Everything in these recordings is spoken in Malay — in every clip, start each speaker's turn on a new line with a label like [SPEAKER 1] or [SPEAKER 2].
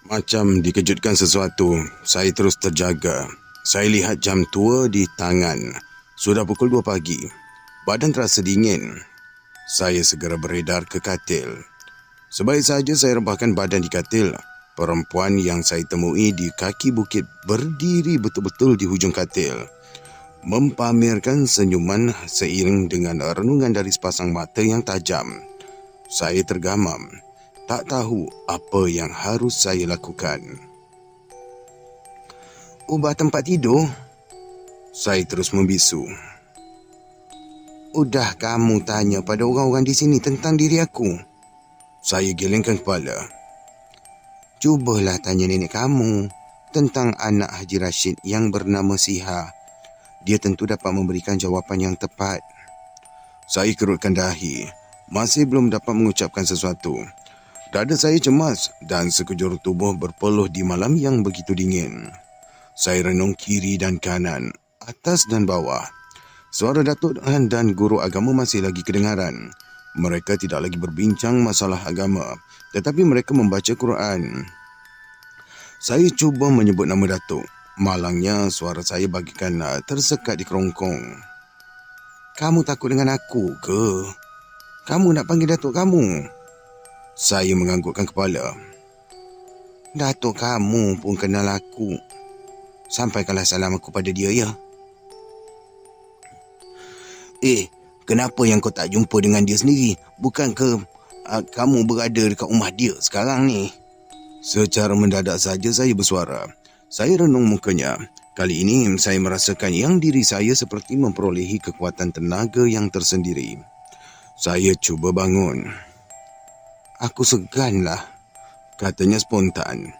[SPEAKER 1] Macam dikejutkan sesuatu, saya terus terjaga. Saya lihat jam tua di tangan. Sudah pukul 2 pagi. Badan terasa dingin. Saya segera beredar ke katil. Sebaik saja saya rebahkan badan di katil, perempuan yang saya temui di kaki bukit berdiri betul-betul di hujung katil, mempamerkan senyuman seiring dengan renungan dari sepasang mata yang tajam. Saya tergamam, tak tahu apa yang harus saya lakukan. "Ubah tempat tidur?" Saya terus membisu. "Udah kamu tanya pada orang-orang di sini tentang diri aku?" Saya gelengkan kepala. "Cubalah tanya nenek kamu tentang anak Haji Rashid yang bernama Siha. Dia tentu dapat memberikan jawapan yang tepat." Saya kerutkan dahi, masih belum dapat mengucapkan sesuatu. Dada saya cemas dan sekujur tubuh berpeluh di malam yang begitu dingin. Saya renung kiri dan kanan, atas dan bawah. Suara Datuk dan guru agama masih lagi kedengaran. Mereka tidak lagi berbincang masalah agama, tetapi mereka membaca Quran. Saya cuba menyebut nama Datuk. Malangnya suara saya bagikan tersekat di kerongkong. "Kamu takut dengan aku ke? Kamu nak panggil Datuk kamu?" Saya menganggukkan kepala. "Datuk kamu pun kenal aku. Sampaikanlah salam aku pada dia, ya." Kenapa yang kau tak jumpa dengan dia sendiri? Bukankah kamu berada dekat rumah dia sekarang ni?" Secara mendadak saja saya bersuara. Saya renung mukanya. Kali ini saya merasakan yang diri saya seperti memperolehi kekuatan tenaga yang tersendiri. Saya cuba bangun. "Aku seganlah," katanya spontan.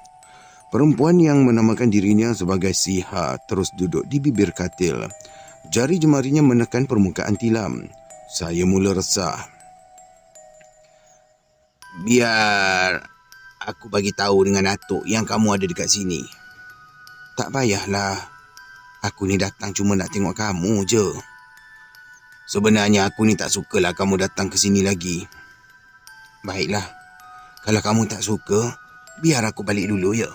[SPEAKER 1] Perempuan yang menamakan dirinya sebagai Siha terus duduk di bibir katil. Jari jemarinya menekan permukaan tilam. Saya mula resah. "Biar aku bagi tahu dengan Datuk yang kamu ada dekat sini." "Tak payahlah. Aku ni datang cuma nak tengok kamu je." "Sebenarnya aku ni tak sukalah kamu datang ke sini lagi." "Baiklah. Kalau kamu tak suka, biar aku balik dulu, ya."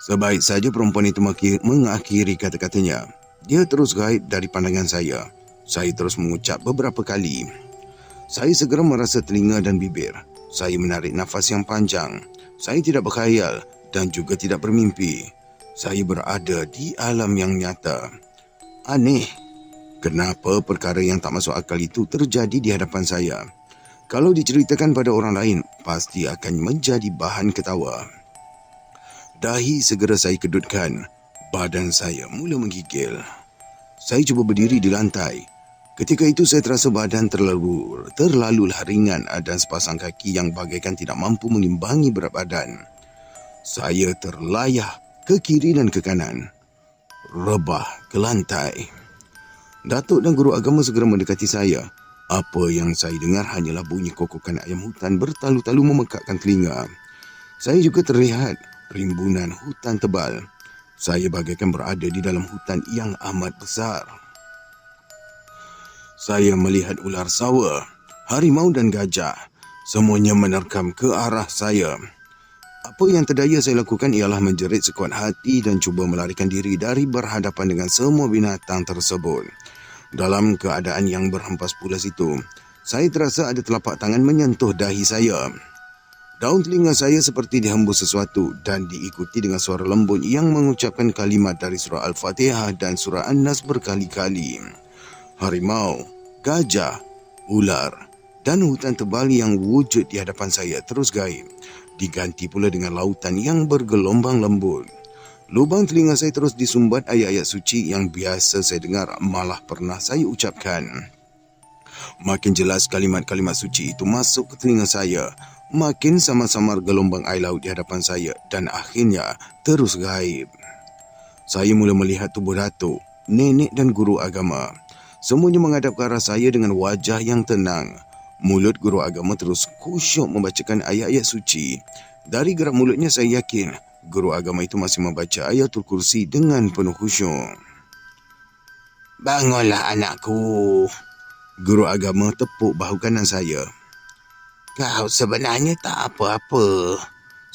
[SPEAKER 1] Sebaik saja perempuan itu mengakhiri kata-katanya, dia terus gaib dari pandangan saya. Saya terus mengucap beberapa kali. Saya segera merasa telinga dan bibir. Saya menarik nafas yang panjang. Saya tidak berkhayal dan juga tidak bermimpi. Saya berada di alam yang nyata. Aneh, kenapa perkara yang tak masuk akal itu terjadi di hadapan saya? Kalau diceritakan pada orang lain, pasti akan menjadi bahan ketawa. Dahi segera saya kedutkan. Badan saya mula menggigil. Saya cuba berdiri di lantai. Ketika itu saya terasa badan terlalulah ringan dan sepasang kaki yang bagaikan tidak mampu mengimbangi berat badan. Saya terlayah ke kiri dan ke kanan. Rebah ke lantai. Datuk dan guru agama segera mendekati saya. Apa yang saya dengar hanyalah bunyi kokokan ayam hutan bertalu-talu memekakkan telinga. Saya juga terlihat rimbunan hutan tebal. Saya bagaikan berada di dalam hutan yang amat besar. Saya melihat ular sawa, harimau dan gajah. Semuanya menerkam ke arah saya. Apa yang terdaya saya lakukan ialah menjerit sekuat hati dan cuba melarikan diri dari berhadapan dengan semua binatang tersebut. Dalam keadaan yang berhempas pulas itu, saya terasa ada telapak tangan menyentuh dahi saya. Daun telinga saya seperti dihembus sesuatu dan diikuti dengan suara lembut yang mengucapkan kalimat dari surah Al-Fatihah dan surah An-Nas berkali-kali. Harimau, gajah, ular dan hutan tebal yang wujud di hadapan saya terus gaib, diganti pula dengan lautan yang bergelombang lembut. Lubang telinga saya terus disumbat ayat-ayat suci yang biasa saya dengar malah pernah saya ucapkan. Makin jelas kalimat-kalimat suci itu masuk ke telinga saya. Makin samar-samar gelombang air laut di hadapan saya dan akhirnya terus gaib. Saya mula melihat tubuh Datuk, nenek dan guru agama. Semuanya menghadap ke arah saya dengan wajah yang tenang. Mulut guru agama terus khusyuk membacakan ayat-ayat suci. Dari gerak mulutnya saya yakin guru agama itu masih membaca Ayatul Kursi dengan penuh khusyuk. "Bangunlah anakku." Guru agama tepuk bahu kanan saya. "Kau sebenarnya tak apa-apa.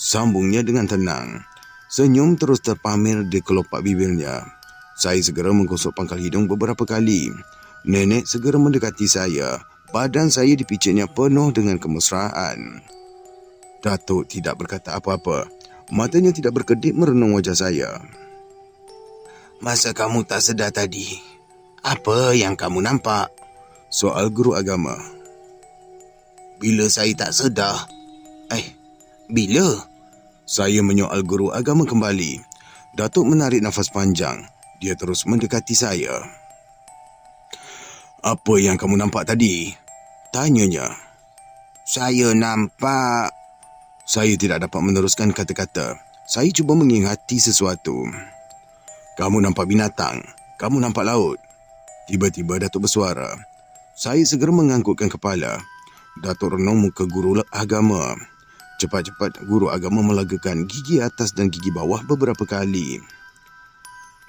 [SPEAKER 1] Sambungnya dengan tenang. Senyum terus terpamer di kelopak bibirnya. Saya segera menggosok pangkal hidung beberapa kali. Nenek segera mendekati saya. Badan saya dipicitnya penuh dengan kemesraan. Datuk tidak berkata apa-apa. Matanya tidak berkedip merenung wajah saya. Masa kamu tak sedar tadi, apa yang kamu nampak? Soal guru agama. Bila saya tak sedar? Bila? Saya menyoal guru agama kembali. Datuk menarik nafas panjang. Dia terus mendekati saya. Apa yang kamu nampak tadi? Tanyanya. Saya nampak... Saya tidak dapat meneruskan kata-kata. Saya cuba mengingati sesuatu. Kamu nampak binatang. Kamu nampak laut. Tiba-tiba Datuk bersuara. Saya segera menganggukkan kepala. Datuk renung muka guru agama. Cepat-cepat guru agama melagakan gigi atas dan gigi bawah beberapa kali.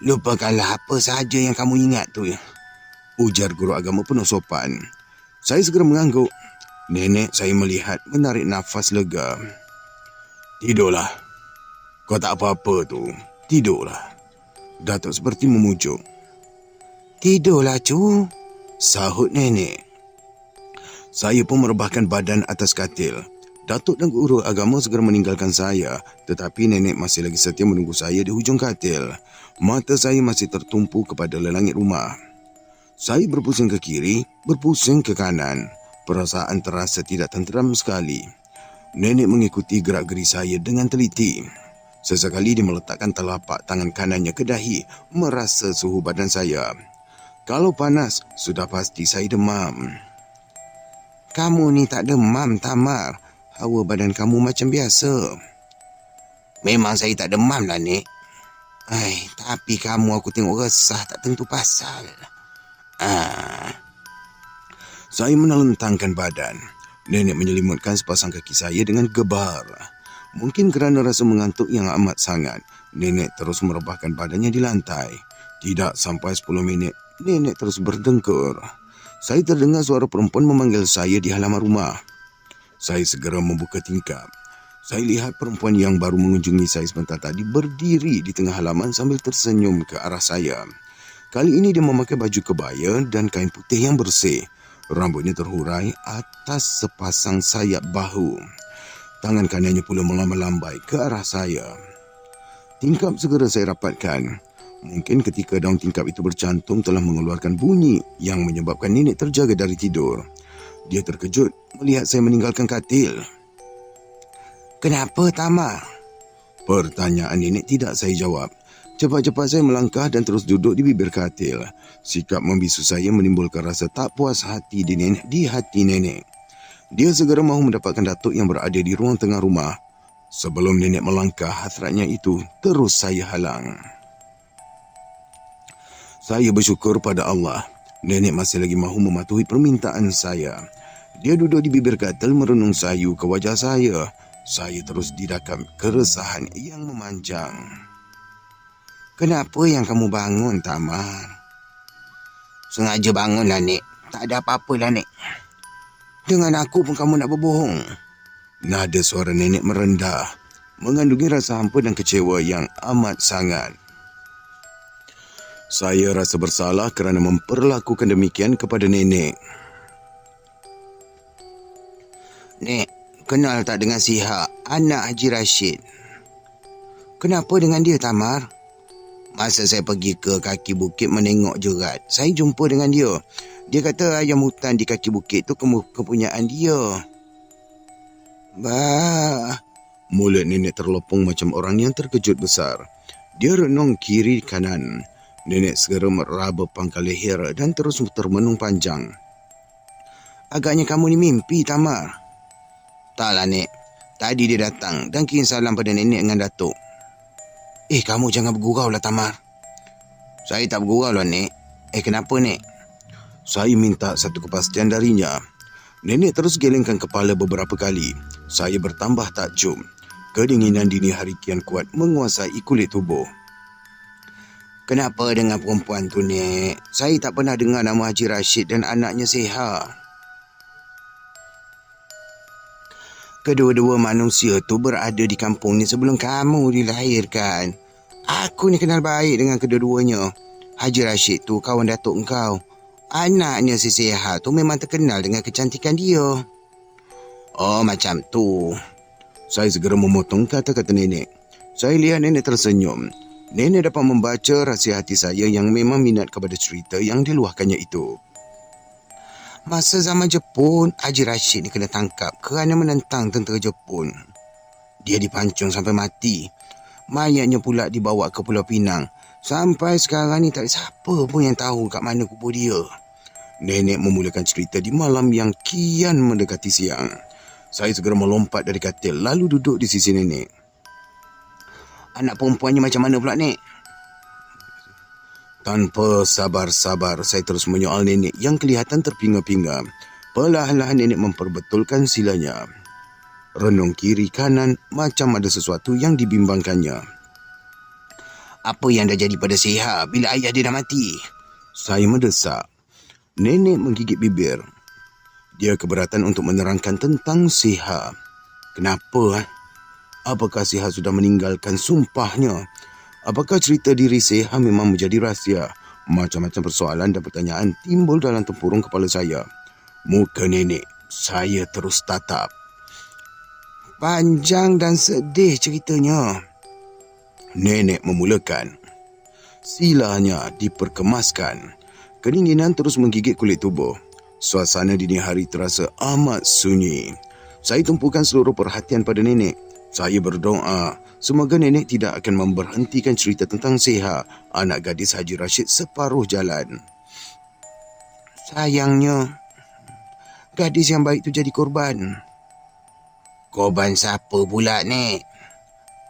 [SPEAKER 1] Lupakanlah apa sahaja yang kamu ingat tu, ujar guru agama penuh sopan. Saya segera mengangguk. Nenek saya melihat menarik nafas lega. Tidurlah. Kau tak apa-apa tu. Tidurlah. Datuk seperti memujuk. Tidurlah, cu, sahut nenek. Saya pun merebahkan badan atas katil. Datuk dan guru agama segera meninggalkan saya, tetapi nenek masih lagi setia menunggu saya di hujung katil. Mata saya masih tertumpu kepada langit rumah. Saya berpusing ke kiri, berpusing ke kanan. Perasaan terasa tidak tenteram sekali. Nenek mengikuti gerak-geri saya dengan teliti. Sesekali dia meletakkan telapak tangan kanannya ke dahi, merasa suhu badan saya. Kalau panas, sudah pasti saya demam. Kamu ni tak demam, Tamar. Hawa badan kamu macam biasa. Memang saya tak demam lah, Nek. Tapi kamu aku tengok resah tak tentu pasal. Saya menelentangkan badan. Nenek menyelimutkan sepasang kaki saya dengan gebar. Mungkin kerana rasa mengantuk yang amat sangat, nenek terus merebahkan badannya di lantai. Tidak sampai 10 minit, nenek terus berdengkur. Saya terdengar suara perempuan memanggil saya di halaman rumah. Saya segera membuka tingkap. Saya lihat perempuan yang baru mengunjungi saya sebentar tadi berdiri di tengah halaman sambil tersenyum ke arah saya. Kali ini dia memakai baju kebaya dan kain putih yang bersih. Rambutnya terhurai atas sepasang sayap bahu. Tangan kanannya pula melambai-lambai ke arah saya. Tingkap segera saya rapatkan. Mungkin ketika daun tingkap itu bercantum telah mengeluarkan bunyi yang menyebabkan nenek terjaga dari tidur. Dia terkejut melihat saya meninggalkan katil. Kenapa, Tamar? Pertanyaan nenek tidak saya jawab. Cepat-cepat saya melangkah dan terus duduk di bibir katil. Sikap membisu saya menimbulkan rasa tak puas hati di hati nenek. Dia segera mahu mendapatkan Datuk yang berada di ruang tengah rumah. Sebelum nenek melangkah, hasratnya itu terus saya halang. Saya bersyukur pada Allah. Nenek masih lagi mahu mematuhi permintaan saya. Dia duduk di bibir katil merenung sayu ke wajah saya. Saya terus didakam keresahan yang memanjang. Kenapa yang kamu bangun, Tamar? Sengaja bangunlah, Nek. Tak ada apa-apa lah, Nek. Dengan aku pun kamu nak berbohong. Nada suara nenek merendah, mengandungi rasa hampa dan kecewa yang amat sangat. Saya rasa bersalah kerana memperlakukan demikian kepada nenek. Nek, kenal tak dengan Siha, anak Haji Rashid? Kenapa dengan dia, Tamar? Masa saya pergi ke kaki bukit menengok jerat, saya jumpa dengan dia. Dia kata ayam hutan di kaki bukit tu kepunyaan dia. Bah, mulut nenek terlopong macam orang yang terkejut besar. Dia renung kiri kanan. Nenek segera meraba pangkal leher dan terus termenung panjang. Agaknya kamu ni mimpi, Tamar. Taklah, Nek. Tadi dia datang dan kirim salam pada nenek dengan Datuk. Kamu jangan bergurau lah, Tamar. Saya tak bergurau lah, Nek. Kenapa, Nek? Saya minta satu kepastian darinya. Nenek terus gelengkan kepala beberapa kali. Saya bertambah takjub. Kedinginan dini hari kian kuat menguasai kulit tubuh. Kenapa dengan perempuan tu, Nek? Saya tak pernah dengar nama Haji Rashid dan anaknya Siha. Kedua-dua manusia tu berada di kampung ni sebelum kamu dilahirkan. Aku ni kenal baik dengan kedua-duanya. Haji Rashid tu kawan datuk engkau. Anaknya si Seha tu memang terkenal dengan kecantikan dia. Oh, macam tu. Saya segera memotong kata-kata nenek. Saya lihat nenek tersenyum. Nenek dapat membaca rahsia hati saya yang memang minat kepada cerita yang diluahkannya itu. Masa zaman Jepun, Haji Rashid ni kena tangkap kerana menentang tentera Jepun. Dia dipancung sampai mati. Mayatnya pula dibawa ke Pulau Pinang. Sampai sekarang ni tak ada siapa pun yang tahu kat mana kubur dia. Nenek memulakan cerita di malam yang kian mendekati siang. Saya segera melompat dari katil lalu duduk di sisi nenek. Anak perempuannya macam mana pula, Nek? Tanpa sabar-sabar, saya terus menyoal nenek yang kelihatan terpinga-pinga. Perlahan-lahan nenek memperbetulkan silanya. Renung kiri kanan macam ada sesuatu yang dibimbangkannya. Apa yang dah jadi pada Seha bila ayah dia dah mati? Saya mendesak. Nenek menggigit bibir. Dia keberatan untuk menerangkan tentang Seha. Kenapa? Apakah Seha sudah meninggalkan sumpahnya? Apakah cerita diri Seha memang menjadi rahsia? Macam-macam persoalan dan pertanyaan timbul dalam tempurung kepala saya. Muka nenek saya terus tatap. Panjang dan sedih ceritanya. Nenek memulakan. Silanya diperkemaskan. Kedinginan terus menggigit kulit tubuh. Suasana dini hari terasa amat sunyi. Saya tumpukan seluruh perhatian pada nenek. Saya berdoa, semoga nenek tidak akan memberhentikan cerita tentang Seha, anak gadis Haji Rashid separuh jalan. Sayangnya, gadis yang baik itu jadi korban. Korban siapa pula, Nek?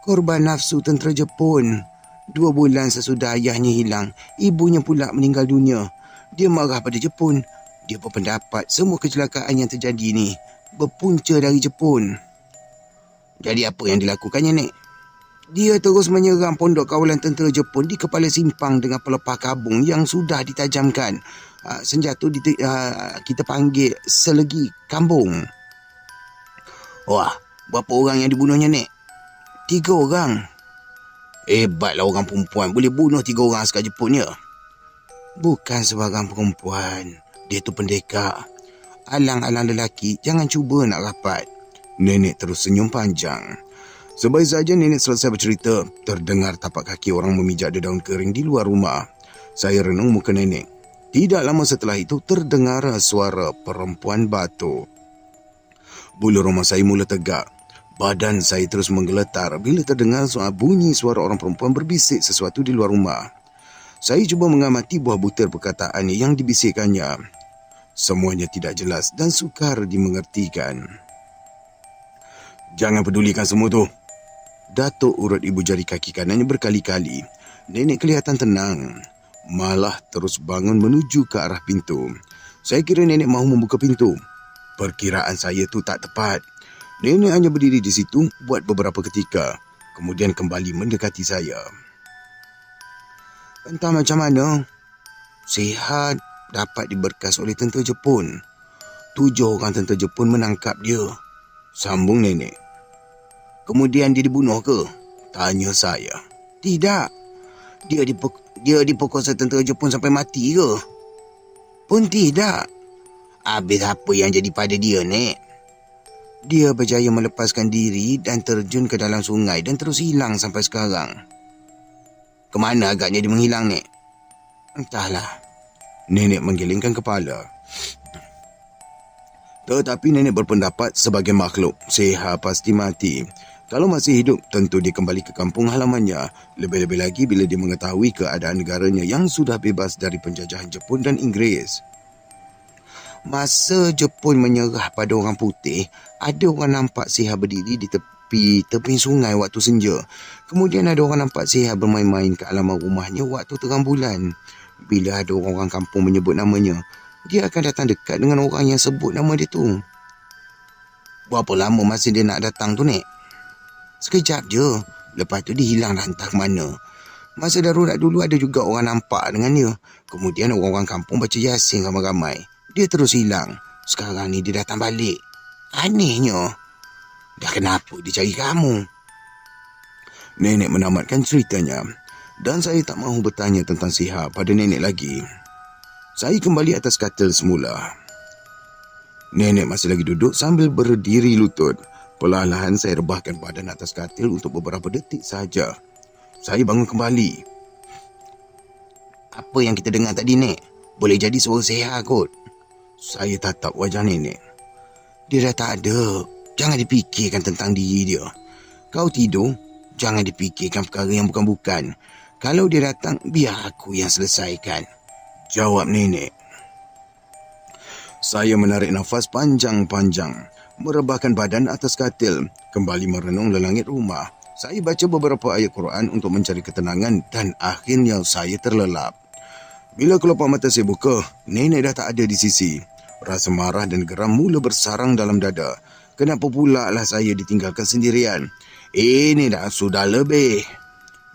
[SPEAKER 1] Korban nafsu tentera Jepun. 2 bulan sesudah ayahnya hilang, ibunya pula meninggal dunia. Dia marah pada Jepun. Dia berpendapat semua kecelakaan yang terjadi ni berpunca dari Jepun. Jadi apa yang dilakukannya, Nek? Dia terus menyerang pondok kawalan tentera Jepun di kepala simpang dengan pelepah kabung yang sudah ditajamkan. Senjata kita panggil selegi kambung. Wah, berapa orang yang dibunuhnya, Nek? 3 orang. Hebatlah orang perempuan boleh bunuh 3 orang askar Jepun ya. Bukan sebarang perempuan. Dia tu pendekar. Alang-alang lelaki, jangan cuba nak rapat. Nenek terus senyum panjang. Sebaik saja nenek selesai bercerita, terdengar tapak kaki orang memijak daun kering di luar rumah. Saya renung muka nenek. Tidak lama setelah itu terdengar suara perempuan batuk. Bulu roma saya mula tegak. Badan saya terus menggeletar bila terdengar bunyi suara orang perempuan berbisik sesuatu di luar rumah. Saya cuba mengamati buah butir perkataan yang dibisikkannya. Semuanya tidak jelas dan sukar dimengertikan. Jangan pedulikan semua tu. Datuk urut ibu jari kaki kanannya berkali-kali. Nenek kelihatan tenang. Malah terus bangun menuju ke arah pintu. Saya kira nenek mahu membuka pintu. Perkiraan saya tu tak tepat. Nenek hanya berdiri di situ buat beberapa ketika. Kemudian kembali mendekati saya. Entah macam mana, Seha dapat diberkas oleh tentera Jepun. 7 orang tentera Jepun menangkap dia. Sambung nenek. Kemudian dia dibunuh ke? Tanya saya. Tidak. Dia diperkosa tentera Jepun sampai mati ke? Pun tidak. Habis apa yang jadi pada dia, Nek? Dia berjaya melepaskan diri dan terjun ke dalam sungai dan terus hilang sampai sekarang. Kemana agaknya dia menghilang, Nek? Entahlah. Nenek menggelingkan kepala. Tetapi nenek berpendapat sebagai makhluk, Seha pasti mati. Kalau masih hidup, tentu dia kembali ke kampung halamannya. Lebih-lebih lagi bila dia mengetahui keadaan negaranya yang sudah bebas dari penjajahan Jepun dan Inggeris. Masa Jepun menyerah pada orang putih, ada orang nampak Seha berdiri di tepi sungai waktu senja. Kemudian ada orang nampak Seha bermain-main ke halaman rumahnya waktu terang bulan. Bila ada orang-orang kampung menyebut namanya, dia akan datang dekat dengan orang yang sebut nama dia tu. Berapa lama masa dia nak datang tu, Nek? Sekejap je. Lepas tu dia hilang dah entah ke mana. Masa darurat dulu ada juga orang nampak dengan dia. Kemudian orang-orang kampung baca Yasin ramai-ramai. Dia terus hilang. Sekarang ni dia datang balik. Anehnya. Dah kenapa dia cari kamu? Nenek menamatkan ceritanya dan saya tak mahu bertanya tentang sihat pada nenek lagi. Saya kembali atas katil semula. Nenek masih lagi duduk sambil berdiri lutut. Perlahan-lahan saya rebahkan badan atas katil untuk beberapa detik sahaja. Saya bangun kembali. Apa yang kita dengar tadi, Nek? Boleh jadi suara sehat kot. Saya tatap wajah nenek. Dia dah tak ada. Jangan dipikirkan tentang diri dia. Kau tidur, jangan dipikirkan perkara yang bukan-bukan. Kalau dia datang, biar aku yang selesaikan. Jawab nenek. Saya menarik nafas panjang-panjang, merebahkan badan atas katil, kembali merenung lelangit rumah. Saya baca beberapa ayat Quran untuk mencari ketenangan dan akhirnya saya terlelap. Bila kelopak mata saya buka, nenek dah tak ada di sisi. Rasa marah dan geram mula bersarang dalam dada. Kenapa pula lah saya ditinggalkan sendirian? Ini dah sudah lebih.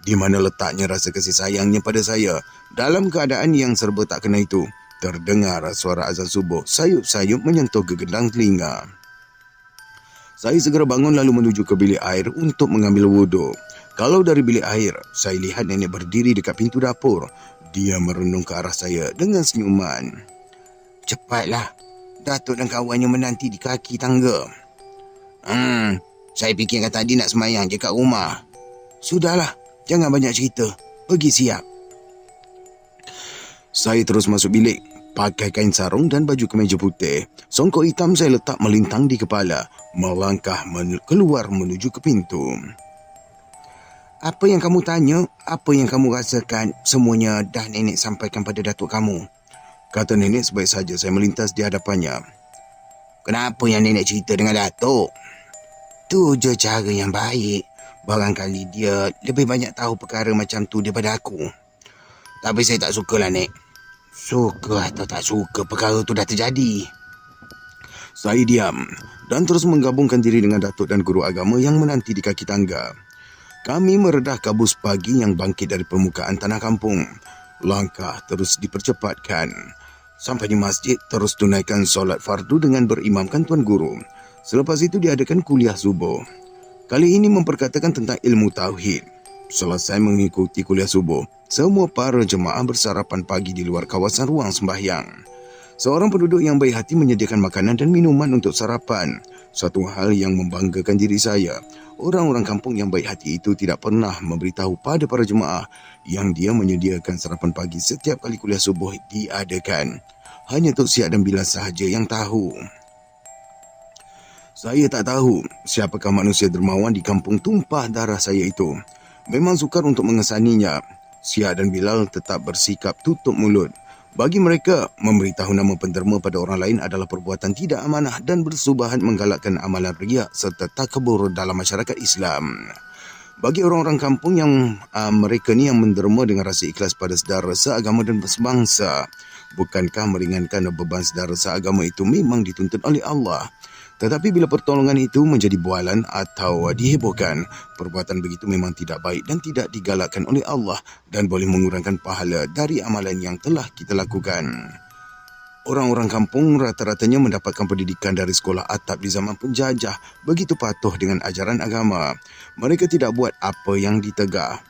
[SPEAKER 1] Di mana letaknya rasa kasih sayangnya pada saya? Dalam keadaan yang serba tak kena itu, terdengar suara azan subuh sayup-sayup menyentuh gegendang telinga. Saya segera bangun lalu menuju ke bilik air untuk mengambil wuduk. Kalau dari bilik air, saya lihat nenek berdiri dekat pintu dapur. Dia merenung ke arah saya dengan senyuman. Cepatlah, Datuk dan kawannya menanti di kaki tangga. Saya fikirkan tadi nak semayang je kat rumah. Sudahlah, jangan banyak cerita. Pergi siap. Saya terus masuk bilik, pakai kain sarung dan baju kemeja putih. Songkok hitam saya letak melintang di kepala, melangkah keluar menuju ke pintu. Apa yang kamu tanya, apa yang kamu rasakan, semuanya dah nenek sampaikan pada datuk kamu. Kata nenek sebaik saja saya melintas di hadapannya. Kenapa yang nenek cerita dengan datuk? Tu je cara yang baik. Barangkali dia lebih banyak tahu perkara macam tu daripada aku. Tapi saya tak sukalah, Nek. Suka atau tak suka, perkara tu dah terjadi. Saya diam dan terus menggabungkan diri dengan datuk dan guru agama yang menanti di kaki tangga. Kami meredah kabus pagi yang bangkit dari permukaan tanah kampung. Langkah terus dipercepatkan. Sampai di masjid, terus tunaikan solat fardu dengan berimamkan tuan guru. Selepas itu diadakan kuliah subuh. Kali ini memperkatakan tentang ilmu tauhid. Selesai mengikuti kuliah subuh, semua para jemaah bersarapan pagi di luar kawasan ruang sembahyang. Seorang penduduk yang baik hati menyediakan makanan dan minuman untuk sarapan. Satu hal yang membanggakan diri saya. Orang-orang kampung yang baik hati itu tidak pernah memberitahu pada para jemaah yang dia menyediakan sarapan pagi setiap kali kuliah subuh diadakan. Hanya Tok Siap dan Bilal sahaja yang tahu. Saya tak tahu siapakah manusia dermawan di kampung tumpah darah saya itu. Memang sukar untuk mengesaninya. Siap dan Bilal tetap bersikap tutup mulut. Bagi mereka, memberitahu nama penderma pada orang lain adalah perbuatan tidak amanah dan bersubahat menggalakkan amalan riak serta takabur dalam masyarakat Islam. Bagi orang-orang kampung yang mereka ni yang menderma dengan rasa ikhlas pada saudara seagama dan sebangsa. Bukankah meringankan beban saudara seagama itu memang dituntut oleh Allah? Tetapi bila pertolongan itu menjadi bualan atau dihebohkan, perbuatan begitu memang tidak baik dan tidak digalakkan oleh Allah dan boleh mengurangkan pahala dari amalan yang telah kita lakukan. Orang-orang kampung rata-ratanya mendapatkan pendidikan dari sekolah atap di zaman penjajah, begitu patuh dengan ajaran agama. Mereka tidak buat apa yang ditegah.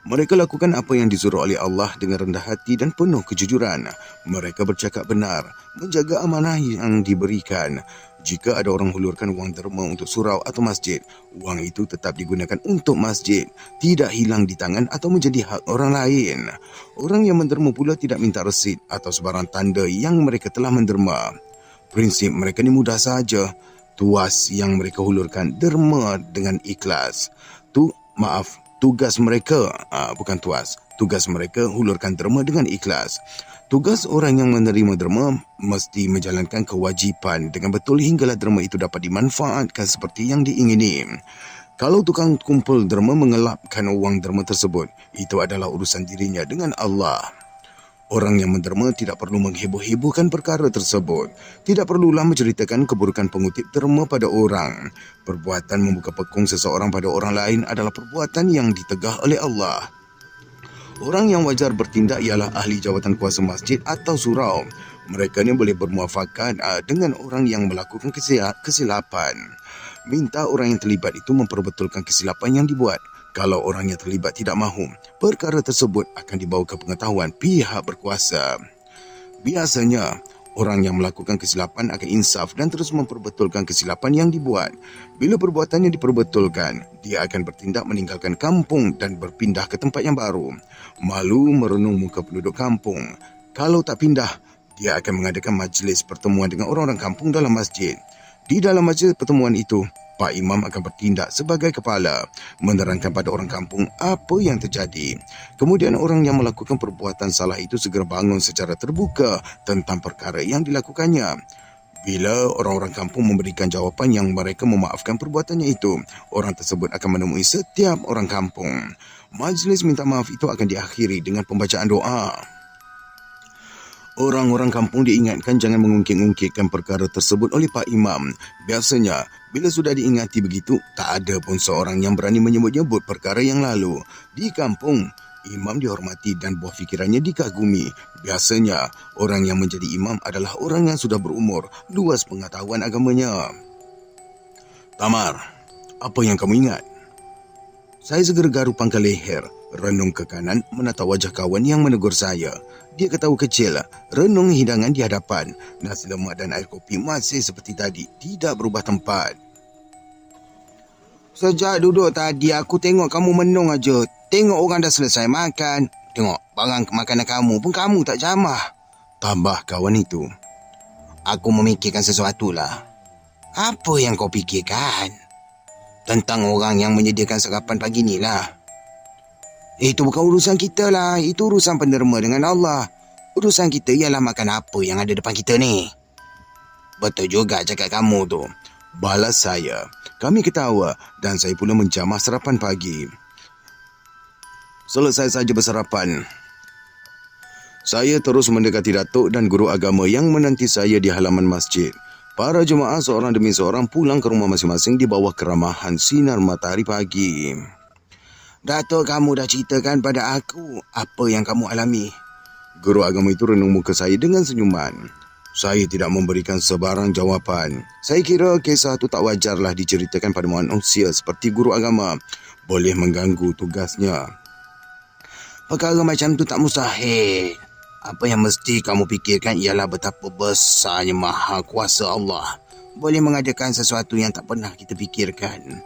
[SPEAKER 1] Mereka lakukan apa yang disuruh oleh Allah dengan rendah hati dan penuh kejujuran. Mereka bercakap benar, menjaga amanah yang diberikan. Jika ada orang hulurkan wang derma untuk surau atau masjid, wang itu tetap digunakan untuk masjid, tidak hilang di tangan atau menjadi hak orang lain. Orang yang menderma pula tidak minta resit atau sebarang tanda yang mereka telah menderma. Prinsip mereka ni mudah saja. Tuas yang mereka hulurkan derma dengan ikhlas. Tugas mereka, bukan tuas. Tugas mereka hulurkan derma dengan ikhlas. Tugas orang yang menerima derma mesti menjalankan kewajipan dengan betul hinggalah derma itu dapat dimanfaatkan seperti yang diingini. Kalau tukang kumpul derma mengelapkan wang derma tersebut, itu adalah urusan dirinya dengan Allah. Orang yang menderma tidak perlu mengheboh-hebohkan perkara tersebut. Tidak perlulah menceritakan keburukan pengutip derma pada orang. Perbuatan membuka pekung seseorang pada orang lain adalah perbuatan yang ditegah oleh Allah. Orang yang wajar bertindak ialah ahli jawatan kuasa masjid atau surau. Mereka ni boleh bermuafakat dengan orang yang melakukan kesilapan. minta orang yang terlibat itu memperbetulkan kesilapan yang dibuat. Kalau orang yang terlibat tidak mahu, perkara tersebut akan dibawa ke pengetahuan pihak berkuasa. Biasanya, orang yang melakukan kesilapan akan insaf dan terus memperbetulkan kesilapan yang dibuat. Bila perbuatannya diperbetulkan, dia akan bertindak meninggalkan kampung dan berpindah ke tempat yang baru. Malu merenung muka penduduk kampung. Kalau tak pindah, dia akan mengadakan majlis pertemuan dengan orang-orang kampung dalam masjid. Di dalam majlis pertemuan itu, Pak Imam akan bertindak sebagai kepala, menerangkan pada orang kampung apa yang terjadi. Kemudian orang yang melakukan perbuatan salah itu segera bangun secara terbuka tentang perkara yang dilakukannya. Bila orang-orang kampung memberikan jawapan yang mereka memaafkan perbuatannya itu, orang tersebut akan menemui setiap orang kampung. Majlis minta maaf itu akan diakhiri dengan pembacaan doa. Orang-orang kampung diingatkan jangan mengungkit-ungkitkan perkara tersebut oleh Pak Imam. Biasanya, bila sudah diingati begitu, tak ada pun seorang yang berani menyebut-nyebut perkara yang lalu. Di kampung, imam dihormati dan buah fikirannya dikagumi. Biasanya, orang yang menjadi imam adalah orang yang sudah berumur, luas pengetahuan agamanya. Tamar, apa yang kamu ingat? Saya segera garuk pangkal leher, renung ke kanan menatap wajah kawan yang menegur saya. Dia ketawa kecil, renung hidangan di hadapan. Nasi lemak dan air kopi masih seperti tadi, tidak berubah tempat. Sejak duduk tadi aku tengok kamu menung aja. Tengok orang dah selesai makan. Tengok barang makanan kamu pun kamu tak jamah. Tambah kawan itu. Aku memikirkan sesuatu lah. Apa yang kau fikirkan? Tentang orang yang menyediakan sarapan pagi ni lah. Itu bukan urusan kita lah. Itu urusan penderma dengan Allah. Urusan kita ialah makan apa yang ada depan kita ni. Betul juga cakap kamu tu. Balas saya. Kami ketawa dan saya pula menjamah sarapan pagi. Selesai saja bersarapan, saya terus mendekati Datuk dan guru agama yang menanti saya di halaman masjid. Para jemaah seorang demi seorang pulang ke rumah masing-masing di bawah keramahan sinar matahari pagi. Datuk, kamu dah ceritakan pada aku apa yang kamu alami. Guru agama itu renung muka saya dengan senyuman. Saya tidak memberikan sebarang jawapan. Saya kira kisah itu tak wajarlah diceritakan pada manusia seperti guru agama. Boleh mengganggu tugasnya. Perkara macam tu tak mustahil. Apa yang mesti kamu fikirkan ialah betapa besarnya maha kuasa Allah. Boleh mengadakan sesuatu yang tak pernah kita fikirkan.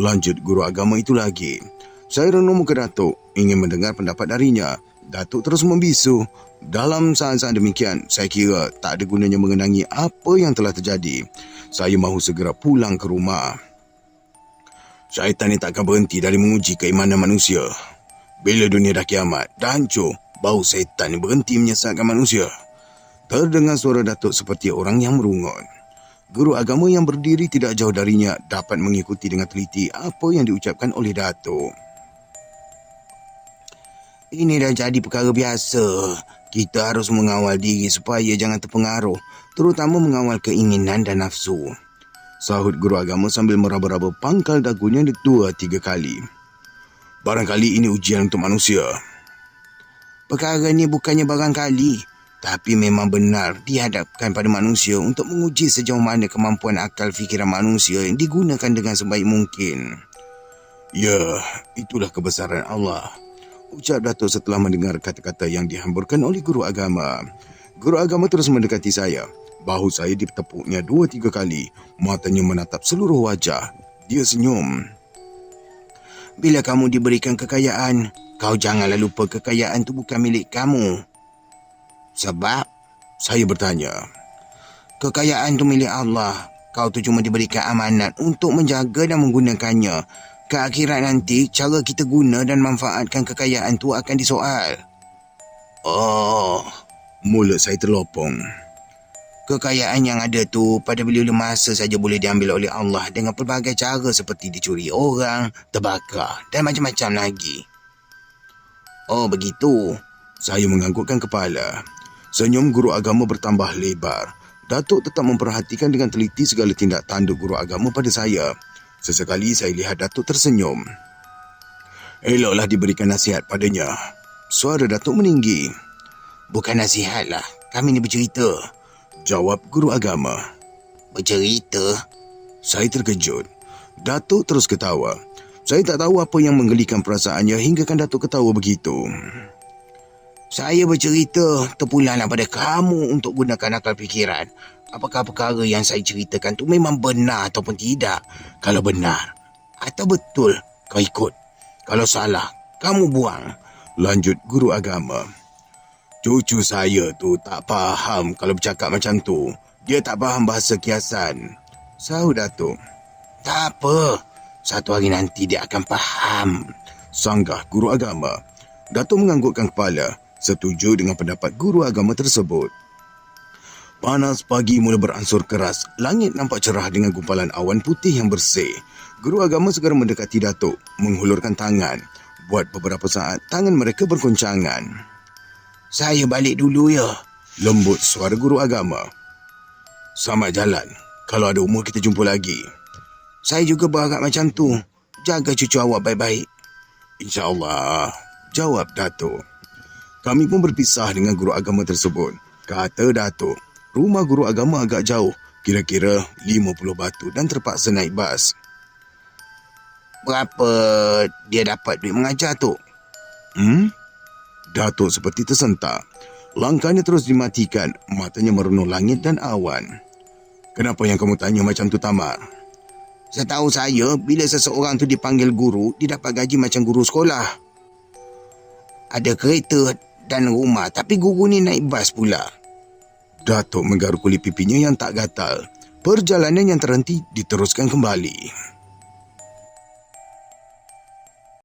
[SPEAKER 1] Lanjut guru agama itu lagi. Saya renung muka Datuk, ingin mendengar pendapat darinya. Datuk terus membisu. Dalam saat-saat demikian, saya kira tak ada gunanya mengenangi apa yang telah terjadi. Saya mahu segera pulang ke rumah. Syaitan ni takkan berhenti dari menguji keimanan manusia. Bila dunia dah kiamat, dah hancur, bau syaitan ni berhenti menyesatkan manusia. Terdengar suara Datuk seperti orang yang merungut. Guru agama yang berdiri tidak jauh darinya dapat mengikuti dengan teliti apa yang diucapkan oleh Datuk. Ini dah jadi perkara biasa. Kita harus mengawal diri supaya jangan terpengaruh, terutama mengawal keinginan dan nafsu. Sahut guru agama sambil meraba-raba pangkal dagunya 2-3 kali. Barangkali ini ujian untuk manusia. Perkara ini bukannya barangkali, tapi memang benar dihadapkan pada manusia untuk menguji sejauh mana kemampuan akal fikiran manusia yang digunakan dengan sebaik mungkin. Ya, itulah kebesaran Allah, ucap Datuk setelah mendengar kata-kata yang dihamburkan oleh guru agama. Guru agama terus mendekati saya. Bahu saya ditepuknya 2-3 kali. Matanya menatap seluruh wajah. Dia senyum. Bila kamu diberikan kekayaan, kau janganlah lupa kekayaan itu bukan milik kamu. Sebab? Saya bertanya. Kekayaan itu milik Allah. Kau tu cuma diberikan amanat untuk menjaga dan menggunakannya. Ke akhirat nanti, cara kita guna dan manfaatkan kekayaan tu akan disoal. Oh, mulut saya terlopong. Kekayaan yang ada tu pada bila-bila masa saja boleh diambil oleh Allah dengan pelbagai cara seperti dicuri orang, terbakar dan macam-macam lagi. Oh, begitu. Saya menganggukkan kepala. Senyum guru agama bertambah lebar. Datuk tetap memperhatikan dengan teliti segala tindak tanduk guru agama pada saya. Sesekali saya lihat Datuk tersenyum. Eloklah diberikan nasihat padanya. Suara Datuk meninggi. Bukan nasihat lah, kami ni bercerita, jawab guru agama. Bercerita? Saya terkejut. Datuk terus ketawa. Saya tak tahu apa yang menggelikan perasaannya hinggakan Datuk ketawa begitu. Saya bercerita terpulanglah pada kamu untuk gunakan akal fikiran. Apakah perkara yang saya ceritakan tu memang benar ataupun tidak? Kalau benar atau betul, kau ikut. Kalau salah, kamu buang. Lanjut guru agama. Cucu saya tu tak faham kalau bercakap macam tu. Dia tak faham bahasa kiasan. Sahut Datuk. Tak apa. Satu hari nanti dia akan faham. Sanggah guru agama. Datuk menganggukkan kepala. Setuju dengan pendapat guru agama tersebut. Panas pagi mula beransur keras. Langit nampak cerah dengan gumpalan awan putih yang bersih. Guru agama segera mendekati Datuk, menghulurkan tangan. Buat beberapa saat, tangan mereka bergoncangan. Saya balik dulu ya. Lembut suara guru agama. Selamat jalan. Kalau ada umur kita jumpa lagi. Saya juga berharap macam tu. Jaga cucu awak baik-baik. InsyaAllah. Jawab Datuk. Kami pun berpisah dengan guru agama tersebut. Kata Datuk, rumah guru agama agak jauh, kira-kira 50 batu dan terpaksa naik bas. Berapa dia dapat duit mengajar tu? Datuk seperti tersentak. Langkahnya terus dimatikan, matanya merenung langit dan awan. Kenapa yang kamu tanya macam tu, Tamar? Setahu saya, bila seseorang tu dipanggil guru, dia dapat gaji macam guru sekolah. Ada kereta dan rumah, tapi guru ni naik bas pula. Datuk menggaruk kulit pipinya yang tak gatal. Perjalanan yang terhenti diteruskan kembali.